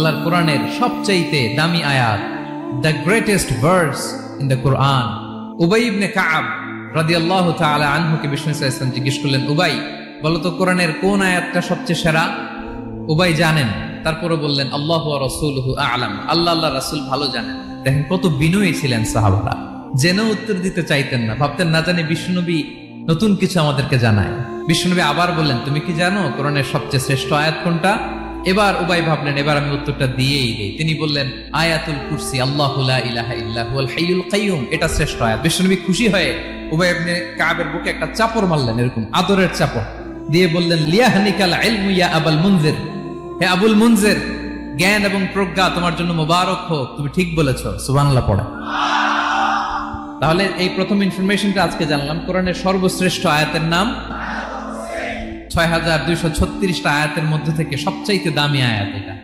আল্লাহর কোরআনের সবচাইতে দামি আয়াত, the greatest verse in the Quran. উবাই ইবনে কাব রাদিয়াল্লাহু তাআলা আনহুকে বিষ্ণু সাল্লাল্লাহু আলাইহি ওয়াসাল্লাম জিজ্ঞেস করলেন, উবাই বলো তো কোরআনের কোন আয়াতটা সবচেয়ে সেরা? উবাই জানেন, তারপরে বললেন আল্লাহু ওয়া রাসূলুহু আ'লাম, আল্লাহ আল্লাহ রাসূল ভালো জানেন। দেখেন কত বিনয়ী ছিলেন সাহাবারা, জেনেও উত্তর দিতে চাইতেন না, ভাবতেন না জানি বিশ্বনবী নতুন কিছু আমাদেরকে জানায়। বিশ্বনবী আবার বললেন, তুমি কি জানো কোরআনের সবচেয়ে শ্রেষ্ঠ আয়াত কোনটা? এবার উবাই ভাবলেন এবার আমি উত্তরটা দিয়েই দেই। তিনি বললেন আয়াতুল কুরসি, আল্লাহু লা ইলাহা ইল্লা হুয়াল হাইয়ুল কাইয়ুম, এটা শ্রেষ্ঠ আয়াত। বিশ্বনবী খুশি হয়ে উবাই ইবনে কাবের বুকে একটা চাপড় মারলেন, এরকম আদরের চাপড় দিয়ে বললেন, লিয়াহনিকাল ইলমু ইয়া আবুল মুনজির, হে আবুল মুনজির, জ্ঞান এবং প্রজ্ঞা তোমার জন্য মোবারক হোক, তুমি ঠিক বলেছো। সুবহানাল্লাহ পড়ে। তাহলে এই প্রথম ইনফরমেশনটা আজকে জানলাম, কোরআনের সর্বশ্রেষ্ঠ আয়াতের নাম 6236টা আয়াতের মধ্যে থেকে সবচাইতে দামি আয়াত এটা।